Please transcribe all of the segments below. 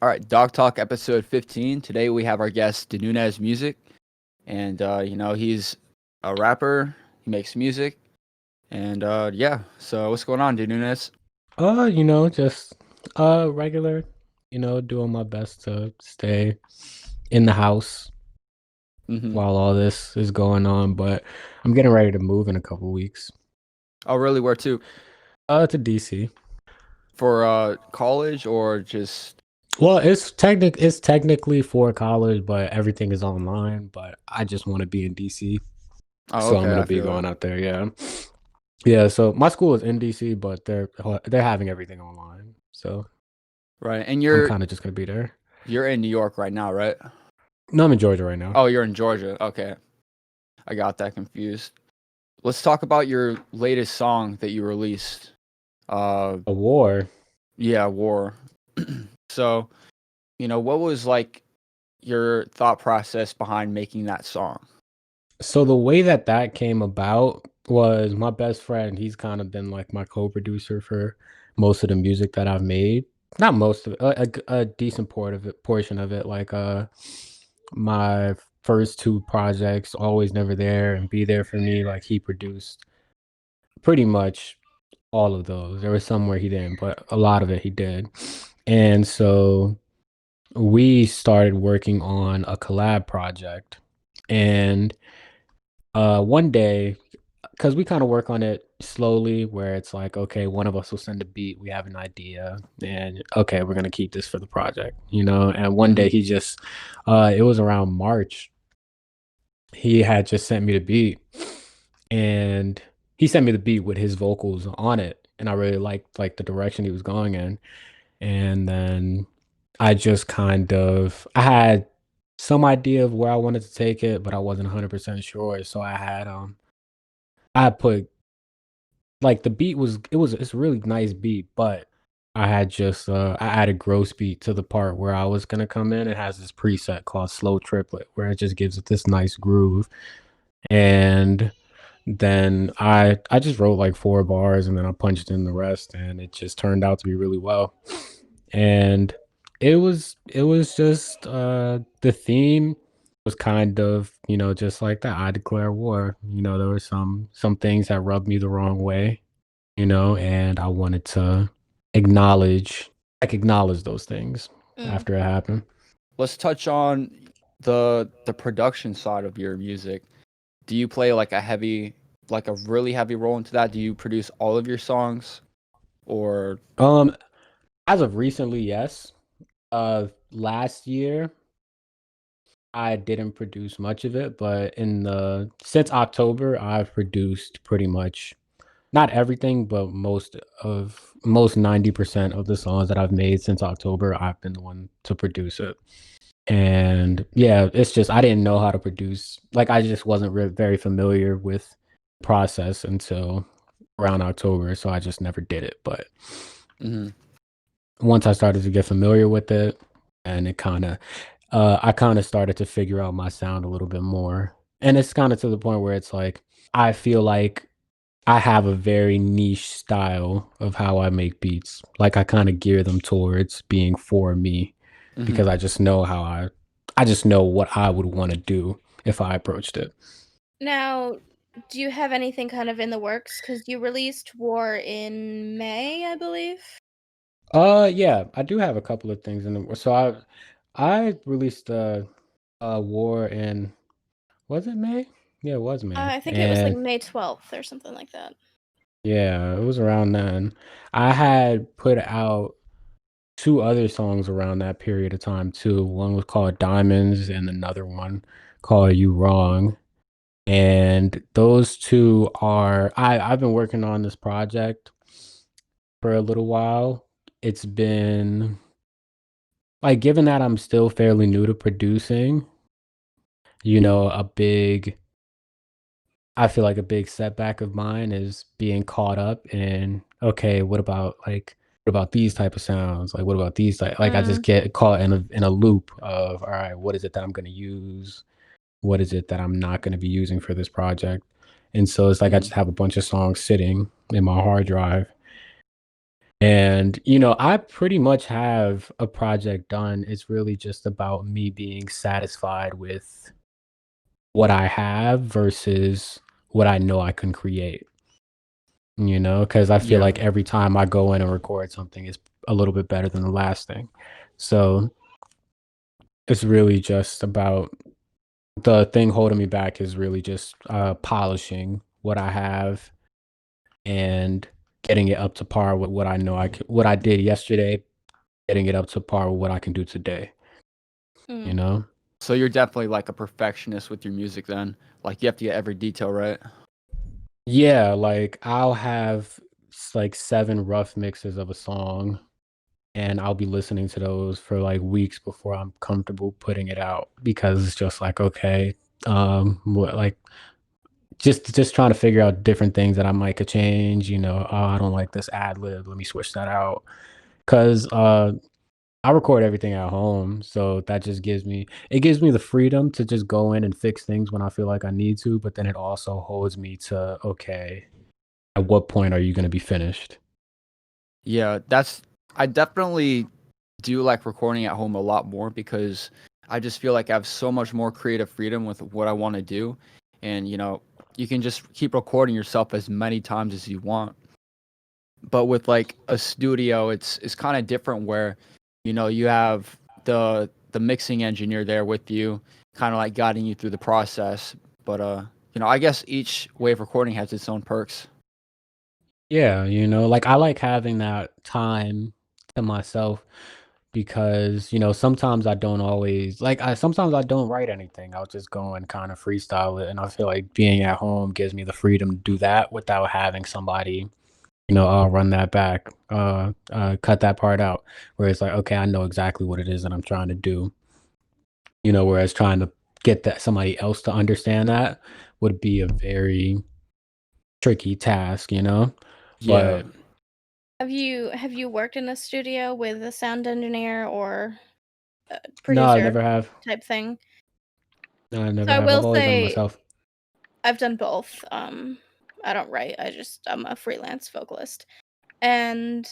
All right, Dawg Talk episode 15. Today we have our guest Denunez Music, and he's a rapper. He makes music, and yeah. So what's going on, Denunez? Just regular, doing my best to stay in the house Mm-hmm. while all this is going on, but I'm getting ready to move in a couple weeks. Oh, really? Where to? To DC. For college or just? Well, it's technically for college, but everything is online, but I just want to be in DC. Oh, So I'm okay. gonna I be feel it. going out there, yeah. Yeah, so my school is in DC, but they're having everything online. So Right, and I'm you're kind of just gonna be there. you're in New York right now, right? No, I'm in Georgia right now. Oh, you're in Georgia. Okay, I got that confused. Let's talk about your latest song that you released. Uh, A war. yeah, War. So, what was like your thought process behind making that song? So the way that came about was my best friend. He's kind of been like my co-producer for most of the music that I've made. Not most of it, a decent portion of it. My first two projects, Always Never There and Be There for Me. Like he produced pretty much all of those. There was some where he didn't, but a lot of it he did. And so we started working on a collab project. And one day, because we kind of work on it slowly, where it's like, okay, one of us will send a beat, we have an idea, and okay, we're gonna keep this for the project. And one day Hmm. he just, it was around March, he had just sent me the beat, and he sent me the beat with his vocals on it, and I really liked like the direction he was going in, and then I had some idea of where I wanted to take it, but I wasn't 100% sure, so I put like the beat was it's a really nice beat, but I added gross beat to the part where I was gonna come in. It has this preset called slow triplet where it just gives it this nice groove. And then I just wrote like 4 bars and then I punched in the rest and it just turned out to be really well. And it was just the theme was kind of, just like that. I declare war. There were some things that rubbed me the wrong way, and I wanted to acknowledge acknowledge those things Mm. after it happened. Let's touch on the production side of your music. Do you play like a really heavy role into that? Do you produce all of your songs, or? Um, as of recently, yes. Last year I didn't produce much of it, but in the since October, I've produced pretty much not everything, but most 90% of the songs that I've made since October, I've been the one to produce it. And yeah, it's just I didn't know how to produce. Like I just wasn't very familiar with the process until around October, so I just never did it. But Mhm. once I started to get familiar with it, and I kind of started to figure out my sound a little bit more. And it's kind of to the point where it's like I feel like I have a very niche style of how I make beats. Like I kind of gear them towards being for me because Mhm. I just know what I would want to do if I approached it. Now, do you have anything kind of in the works? Because you released War in May, I believe. Yeah, I do have a couple of things in the so I released War in, was it May? Yeah, it was May. I think it was like And May 12th or something like that. yeah, it was around then. I had put out 2 other songs around that period of time too. One was called Diamonds and another one called You Wrong. And those 2 are I've been working on this project for a little while. It's been like, given that I'm still fairly new to producing, a big I feel like a big setback of mine is being caught up in, okay, what about these type of sounds? Like, what about these I just Mm. get caught in a loop of, all right, what is it that I'm gonna use? What is it that I'm not gonna be using for this project? And so it's like I Mhm. just have a bunch of songs sitting in my hard drive, And, I pretty much have a project done. It's really just about me being satisfied with what I have versus what I know I can create, because I feel Yeah. like every time I go in and record something is a little bit better than the last thing. So it's really just about the thing holding me back is really just polishing what I have and getting it up to par with what I know what I did yesterday, getting it up to par with what I can do today, you Mm. know? So you're definitely like a perfectionist with your music then. Like you have to get every detail right. Yeah, like I'll have like 7 rough mixes of a song and I'll be listening to those for like weeks before I'm comfortable putting it out because it's just like, okay, what like just trying to figure out different things that I might could change, oh, I don't like this ad lib, let me switch that out. Cause I record everything at home, so that just gives me the freedom to just go in and fix things when I feel like I need to, but then it also holds me to, okay, at what point are you gonna be finished? Yeah, I definitely do like recording at home a lot more because I just feel like I have so much more creative freedom with what I want to do. And you can just keep recording yourself as many times as you want. But with like a studio, it's kind of different where you have the mixing engineer there with you, kind of like guiding you through the process. But I guess each way of recording has its own perks. Yeah, like I like having that time to myself because, sometimes I don't always like I sometimes I don't write anything. I'll just go and kind of freestyle it. And I feel like being at home gives me the freedom to do that without having somebody, I'll run that back, cut that part out. Where it's like, okay, I know exactly what it is that I'm trying to do. Whereas trying to get that somebody else to understand that would be a very tricky task. Yeah. But Have you worked in a studio with a sound engineer or a no, I producer never have. type thing? No, I So never I have. I've will always done it say myself. I've done both. I don't write. I'm a freelance vocalist. And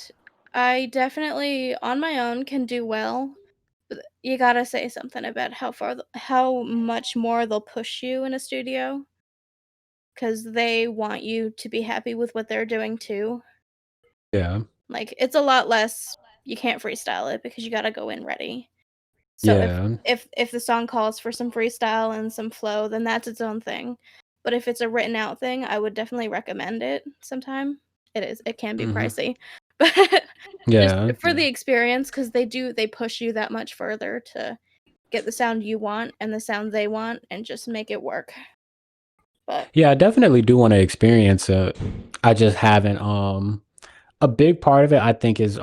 I definitely on my own can do well. But you gotta say something about how much more they'll push you in a studio because they want you to be happy with what they're doing too. Yeah. Like it's a lot less. You can't freestyle it because you gotta go in ready. So if Yeah. if if the song calls for some freestyle and some flow, then that's its own thing. But if it's a written out thing, I would definitely recommend it sometime. It can be Mhm. pricey, but just Yeah. for the experience, because they push you that much further to get the sound you want and the sound they want and just make it work. But Yeah, I definitely do wanna experience it. I just haven't, a big part of it, I think, is,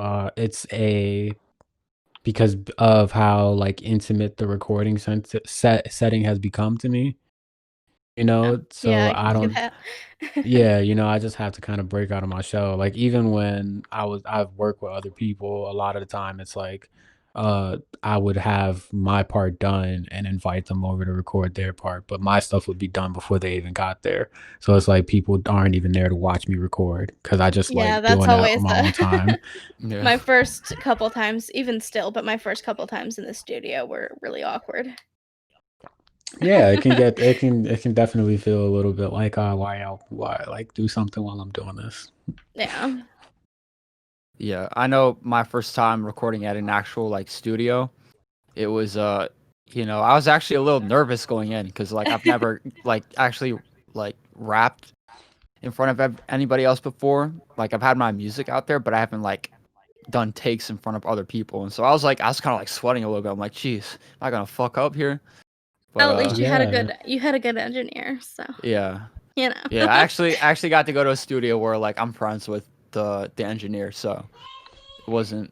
because of how, like, intimate the recording setting has become to me, yeah, so I I can see don't. that. Yeah, I just have to kind of break out of my shell. Like even when I've worked with other people, a lot of the time it's like I would have my part done and invite them over to record their part, but my stuff would be done before they even got there. So it's like people aren't even there to watch me record because I just Yeah, like that's doing that always on my own time. Yeah. my first couple times, even still, but my first couple times in the studio were really awkward. Yeah, it can definitely feel a little bit like why like do something while I'm doing this. Yeah. Yeah, I know my first time recording at an actual like studio, it was I was actually a little nervous going in because like I've never like actually like rapped in front of anybody else before. Like I've had my music out there, but I haven't like done takes in front of other people. And so I was kind of like sweating a little bit. I'm like, "Jeez, am I gonna fuck up here?" But At least Yeah. you had a good engineer, so, yeah, you yeah. know. I actually got to go to a studio where like I'm friends with the engineer, so it wasn't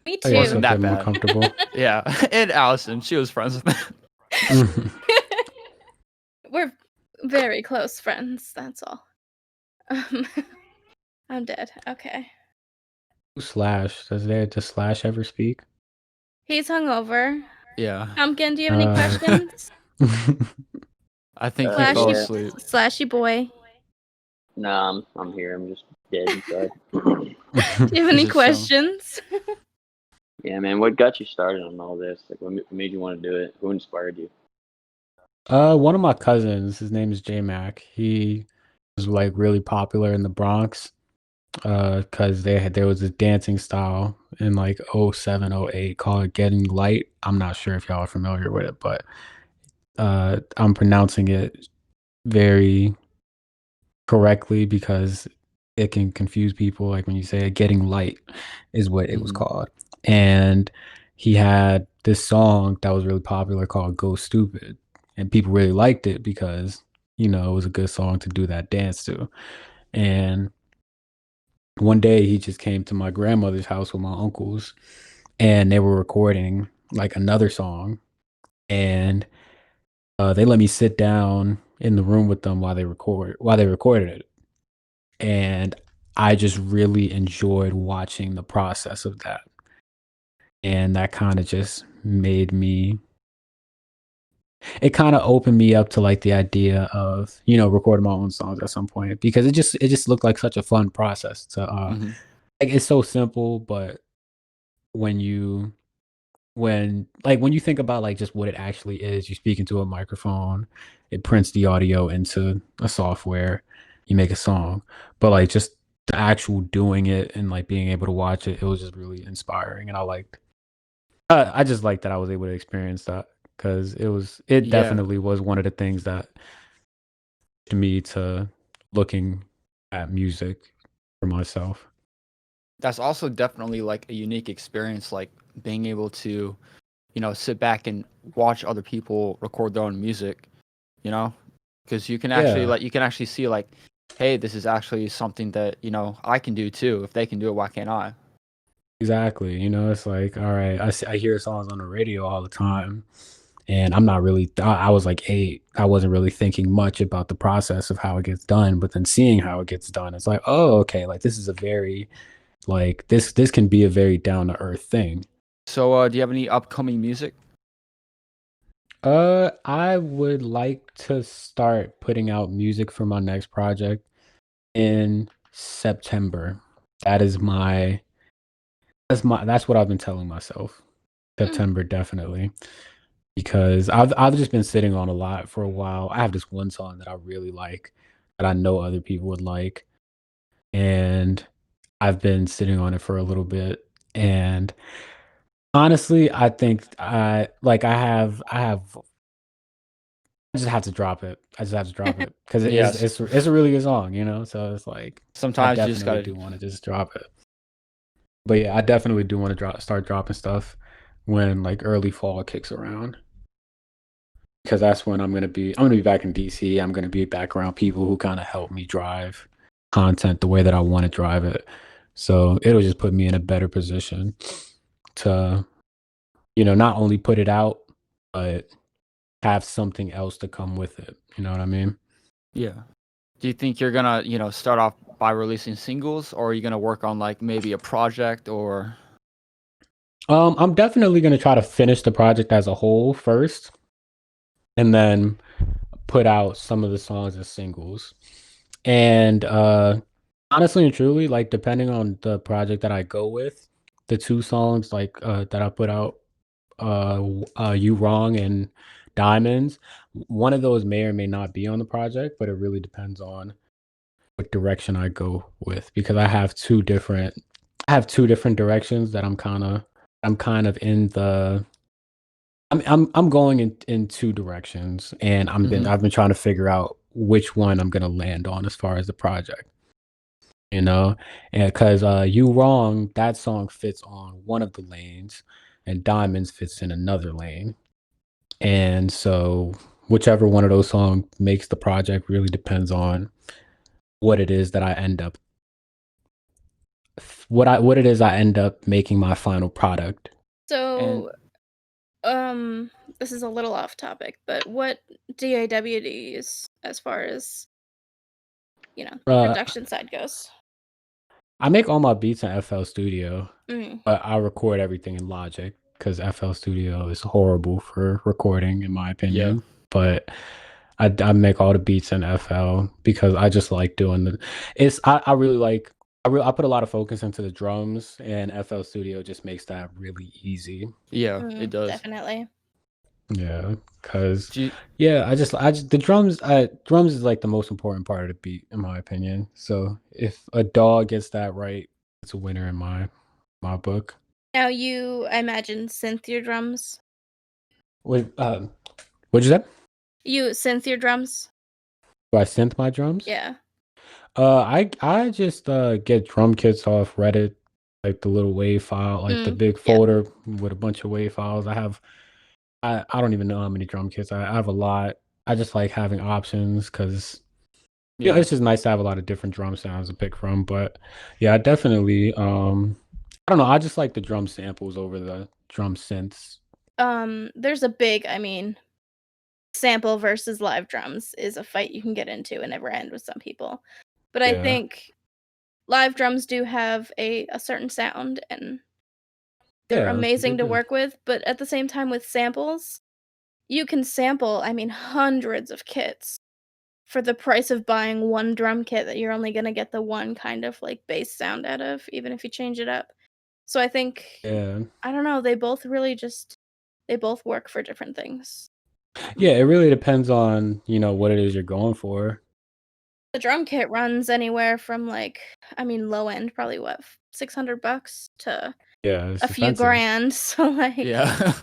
Me Oh yeah, wasn't so too. a bit that more bad. comfortable. Yeah, and Allison, she was friends with me. Mhm. We're very close friends, that's all. Um, I'm dead, okay. Slash, does Slash ever speak? He's hungover. Yeah, Pumpkin, do you have any Okay. questions? I think he fell Slashy Yeah. asleep. slashy boy. Nah, I'm here. I'm just dead inside. Do you have any Is it questions? Yeah, man. What got you started on all this? Like, what made you want to do it? Who inspired you? One of my cousins, his name is J Mac. He was like really popular in the Bronx. Because there was this dancing style in like '07, '08 called Getting Light. I'm not sure if y'all are familiar with it, but I'm pronouncing it very correctly because it can confuse people. Like when you say it, Getting Light is what it was Mhm. called. And he had this song that was really popular called Go Stupid. And people really liked it because, it was a good song to do that dance to. And one day he just came to my grandmother's house with my uncles and they were recording like another song, and they let me sit down in the room with them while they recorded it. And I just really enjoyed watching the process of that. And that kind of just made me it kind of opened me up to like the idea of, recording my own songs at some point because it just looked like such a fun process to Mhm. like it's so simple, but when you when you think about like just what it actually is, you speak into a microphone, it prints the audio into a software, you make a song. But like just the actual doing it and like being able to watch it, it was just really inspiring. And I just liked that I was able to experience that because it Yeah. definitely was one of the things that to me to looking at music for myself. That's also definitely like a unique experience, like being able to, sit back and watch other people record their own music, because Yeah. you can actually see like, hey, this is actually something that, I can do too. If they can do it, why can't I? Exactly. It's like, all right, I hear songs on the radio all the time, and I'm not really, I was like 8. I wasn't really thinking much about the process of how it gets done, but then seeing how it gets done, it's like, oh, okay, like this is a very, like, this can be a very down to earth thing. So, do you have any upcoming music? I would like to start putting out music for my next project in September. That is that's what I've been telling myself. Mm. September, definitely. Because I've just been sitting on a lot for a while. I have this one song that I really like that I know other people would like, and I've been sitting on it for a little bit. And honestly, I think I just have to drop it. I just have to drop it because it is Yes. it's a really good song, So it's like I Sometimes you just definitely gotta. do want to just drop it. But yeah, I definitely do want to start dropping stuff when like early fall kicks around. Because that's when I'm gonna be back in DC. I'm gonna be back around people who kind of help me drive content the way that I want to drive it. So it'll just put me in a better position to, not only put it out, but have something else to come with it. You know what I mean? Yeah. Do you think you're gonna, start off by releasing singles, or are you gonna work on like maybe a project or? I'm definitely gonna try to finish the project as a whole first, and then put out some of the songs as singles. And honestly and truly, like depending on the project that I go with, the 2 songs like that I put out, You Wrong and Diamonds, one of those may or may not be on the project, but it really depends on what direction I go with because I have two different directions that I'm kind of in the I'm going in 2 directions, and Mhm. I've been trying to figure out which one I'm gonna land on as far as the project, you know? And 'cause, You Wrong, that song fits on one of the lanes, and Diamonds fits in another lane. And so, whichever one of those songs makes the project really depends on what it is that I end up what it is I end up making my final product. And So, this is a little off topic, but what DAW do you use as far as, the Uh, production side goes? I make all my beats in FL Studio. Mm. But I record everything in Logic because FL Studio is horrible for recording, in my yeah, opinion. But I make all the beats in FL because I just like doing I really like I put a lot of focus into the drums, and FL Studio just makes that really easy. Yeah, it does. Definitely. Yeah, because Do you, yeah, I just the drums is like the most important part of the beat in my opinion. So if a dog gets that right, it's a winner in my book. Now I imagine synth your drums. What'd you say? You synth your drums? Do I synth my drums? Yeah. I just get drum kits off Reddit, like the little wave file, like the big Yeah. folder with a bunch of wave files. I don't even know how many drum kits. I have a lot. I just like having options because yeah. it's just nice to have a lot of different drum sounds to pick from. But yeah, I definitely I don't know. I just like the drum samples over the drum synths. There's a big, sample versus live drums is a fight you can get into and never end with some people. But I Yeah. think live drums do have a certain sound and they're Yeah, amazing they to do. work with, but at the same time with samples, you can sample, hundreds of kits for the price of buying one drum kit that you're only gonna get the one kind of like bass sound out of, even if you change it up. So I think Yeah. I don't know, they both work for different things. Yeah, it really depends on, what it is you're going for. The drum kit runs anywhere from low end, probably what, $600 to Yeah, a it's few expensive. grand. So Yeah.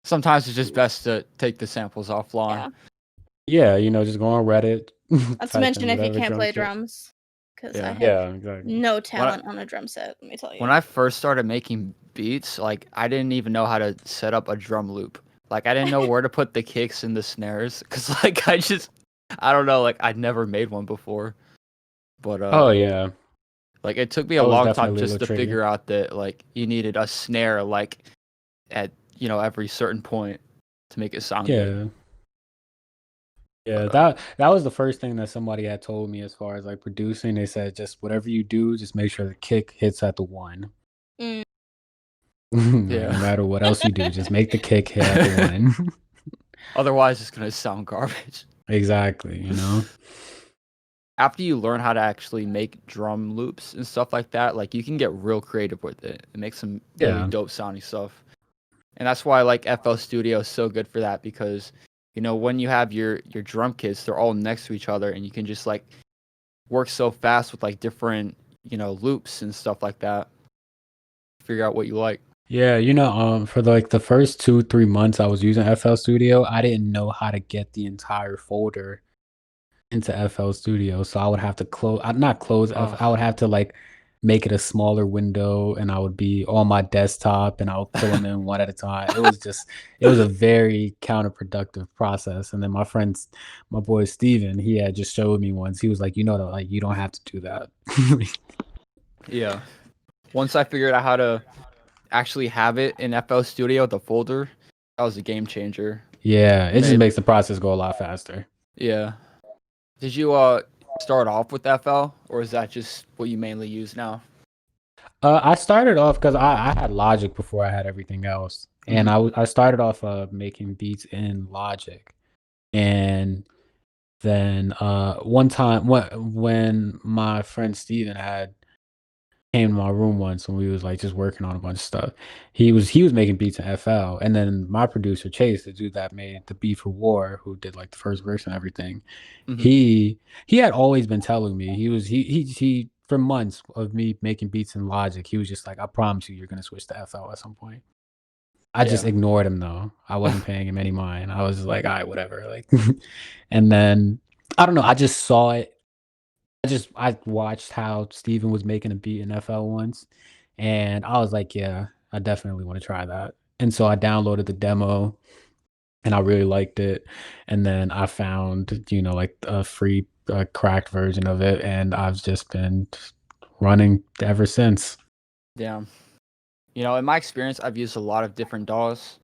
Sometimes it's just best to take the samples offline. yeah. Yeah, just go on Reddit, Not to type mention in if you whatever can't drum play kit. drums, because I Yeah. have Yeah, exactly. no talent on a drum set. Let me tell you. When I first started making beats, like I didn't even know how to set up a drum loop. Like I didn't know where to put the kicks and the snares because like I don't know, like I'd never made one before. But Oh yeah, like it took me a that was long time definitely a just little to tricky. figure out that like you needed a snare like at every certain point to make it sound good. Yeah, But, that was the first thing that somebody had told me as far as like producing. They said just whatever you do, just make sure the kick hits at the one. Mm. Like, Yeah. no matter what else you do, just make the kick hit at the one. Otherwise, it's gonna sound garbage. Exactly, After you learn how to actually make drum loops and stuff like that, like you can get real creative with it and make some really Yeah. dope sounding stuff. And that's why like FL Studio is so good for that because when you have your drum kits, they're all next to each other and you can just like work so fast with like different loops and stuff like that. Figure out what you like. Yeah, for like the first 2-3 months I was using FL Studio, I didn't know how to get the entire folder into FL Studio, so I would have to not close I would have to like make it a smaller window, and I would be on my desktop, and I would pull them in one at a time. It was a very counterproductive process. And then my boy Steven, he had just showed me once. He was like, like you don't have to do that. Yeah. Once I figured out how to actually have it in FL Studio, the folder, that was a game changer. Yeah, it just makes the process go a lot faster. Yeah. Did you start off with FL, or is that just what you mainly use now? I started off because I had Logic before I had everything else, and I started off making beats in Logic, and then one time when my friend Steven came to my room once when we was like just working on a bunch of stuff, he was making beats in FL, and then my producer Chase, the dude that made the beat for War, who did like the first verse and everything, he had always been telling me he for months of me making beats in Logic, he was just like, I promise you're gonna switch to FL at some point. I just ignored him though. I wasn't paying him any mind. I was just like, all right, whatever. Like, and then I don't know. I just saw it. I watched how Steven was making a beat in FL once, and I was like, yeah, I definitely want to try that. And so I downloaded the demo, and I really liked it. And then I found, like a free cracked version of it, and I've just been running ever since. Yeah. In my experience, I've used a lot of different DAWs,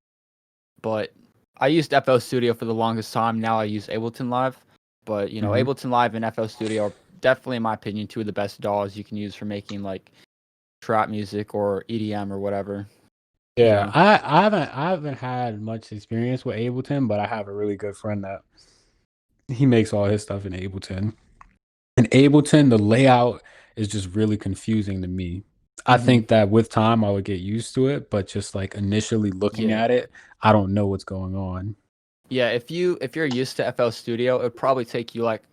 but I used FL Studio for the longest time. Now I use Ableton Live, but Ableton Live and FL Studio are definitely, in my opinion, two of the best DAWs you can use for making like trap music or EDM or whatever. Yeah, I haven't had much experience with Ableton, but I have a really good friend that he makes all his stuff in Ableton. And Ableton, the layout is just really confusing to me. I think that with time I would get used to it, but just like initially looking Yeah. at it, I don't know what's going on. Yeah, if you're used to FL Studio, it would probably take you like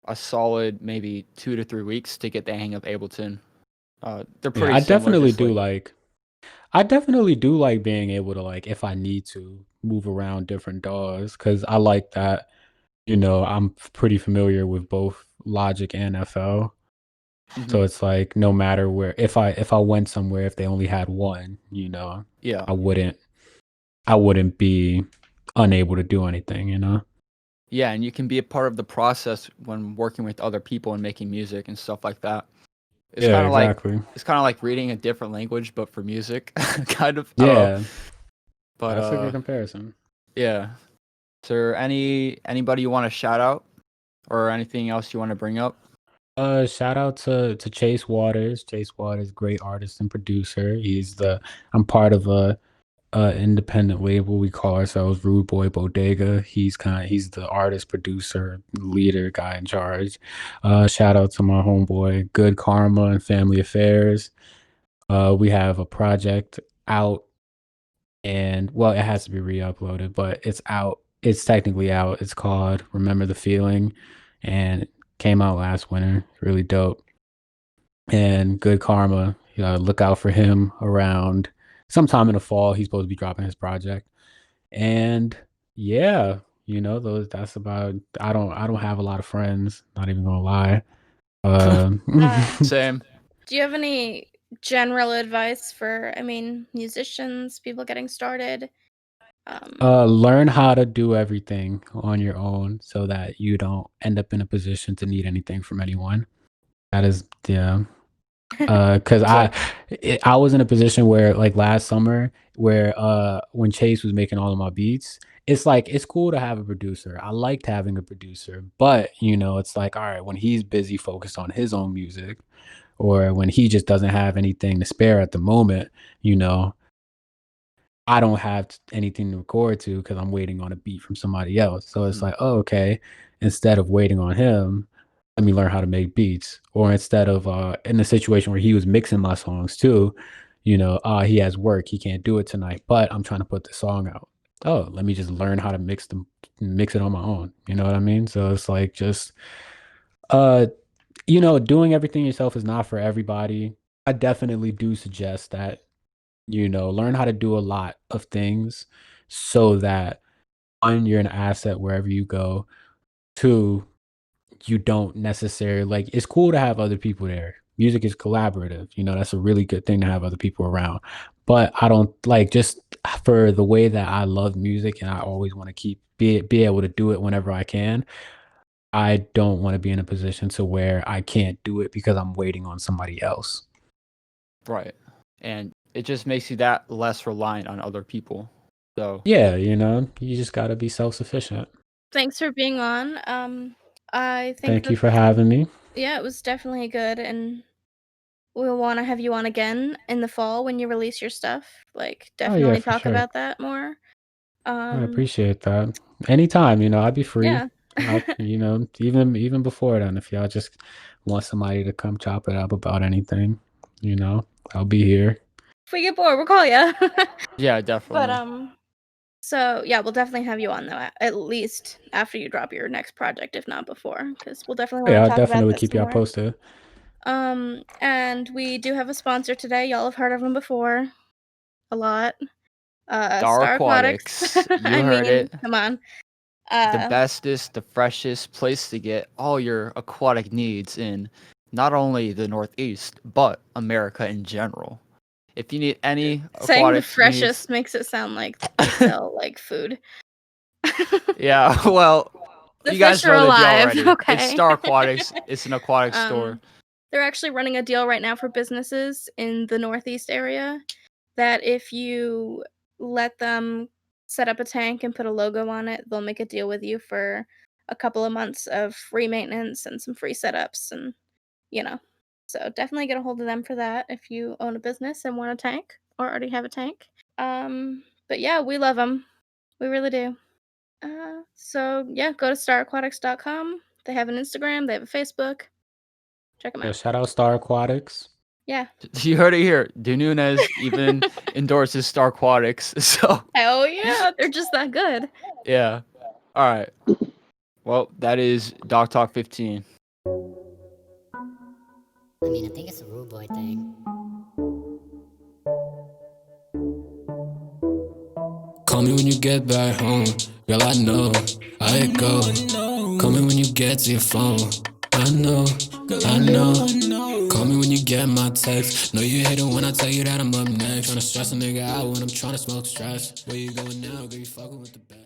a solid maybe 2 to 3 weeks to get the hang of Ableton. They're Yeah, pretty similar, just like I definitely do like being able to like if I need to move around different DAWs because I like that. I'm pretty familiar with both Logic and FL. So Mhm. it's like no matter where if I went somewhere if they only had one, Yeah. I wouldn't be unable to do anything. Yeah, and you can be a part of the process when working with other people and making music and stuff like that. It's Yeah, kind of like exactly. reading a different language, but for music, kind of. I don't know, Yeah, but that's a good comparison. yeah. Is there anybody you want to shout out, or anything else you want to bring up? Shout out to Chase Waters. Chase Waters, great artist and producer. I'm part of a independent label. We call ourselves Rude Boy Bodega. He's the artist, producer, leader, guy in charge. Shout out to my homeboy, Good Karma and Family Affairs. We have a project out, and well, it has to be re-uploaded, but it's out. It's technically out. It's called Remember the Feeling, and it came out last winter. Really dope. And Good Karma, look out for him around sometime in the fall. He's supposed to be dropping his project. And yeah, those that's about I don't have a lot of friends, not even gonna lie. Same. Do you have any general advice for, musicians, people getting started? Learn how to do everything on your own so that you don't end up in a position to need anything from anyone. That is, yeah. Because I was in a position where like last summer where when Chase was making all of my beats, it's like it's cool to have a producer. I liked having a producer, but it's like all right, when he's busy focused on his own music or when he just doesn't have anything to spare at the moment, you know, I don't have anything to record to because I'm waiting on a beat from somebody else. So it's like, oh, okay, instead of waiting on him, let me learn how to make beats. Or instead of in the situation where he was mixing my songs too, he has work, he can't do it tonight, but I'm trying to put the song out. Oh, let me just learn how to mix it on my own. You know what I mean? So it's like just uh doing everything yourself is not for everybody. I definitely do suggest that learn how to do a lot of things so that one, you're an asset wherever you go. Two, you don't necessarily like it's cool to have other people there. Music is collaborative. That's a really good thing to have other people around. But I don't like just for the way that I love music and I always want to be able to do it whenever I can. I don't want to be in a position to where I can't do it because I'm waiting on somebody else. Right. And it just makes you that less reliant on other people. So Yeah, you just got to be self-sufficient. Thanks for being on. I think Thank you for having me. yeah, it was definitely good, and we'll want to have you on again in the fall when you release your stuff. Like, Oh yeah, definitely for talk sure. about that more. I appreciate that. Anytime, I'd be free. Yeah. Even before then, if y'all just want somebody to come chop it up about anything, I'll be here. If we get bored, we'll call you. yeah, definitely. But so yeah, we'll definitely have you on though, at least after you drop your next project, if not before, because we'll definitely Yeah, want to I'll talk about definitely that keep some y'all more. posted. And we do have a sponsor today. Y'all have heard of them before, a lot. Star Star Aquatics. Aquatics. You heard it. Come on. The bestest, the freshest place to get all your aquatic needs in not only the Northeast, but America in general. If you need any Saying the aquatics freshest needs, makes it sound like they sell like food. yeah, well, The you fish guys are know the deal alive, already. It's okay. Star Aquatics. It's an aquatic store. They're actually running a deal right now for businesses in the Northeast area that if you let them set up a tank and put a logo on it, they'll make a deal with you for a couple of months of free maintenance and some free setups and, you know. So definitely get a hold of them for that if you own a business and want a tank or already have a tank. But yeah, we love them. We really do. So yeah, go to staraquatics.com. They have an Instagram, they have a Facebook. Check them Yeah, out. shout out Star Aquatics. Yeah. You heard it here. Denunez even endorses Star Aquatics. So Hell yeah, they're just that good. yeah. All right. Well, that is Dawg Talk 15. I mean, I think it's a rude boy thing. Call me when you get back home. Girl, I know how it go. Call me when you get to your phone. I know. Call me when you get my text. Know you hate it when I tell you that I'm up next. Tryna stress a nigga out when I'm tryna smoke stress. Where you going now, girl? You fucking with the best.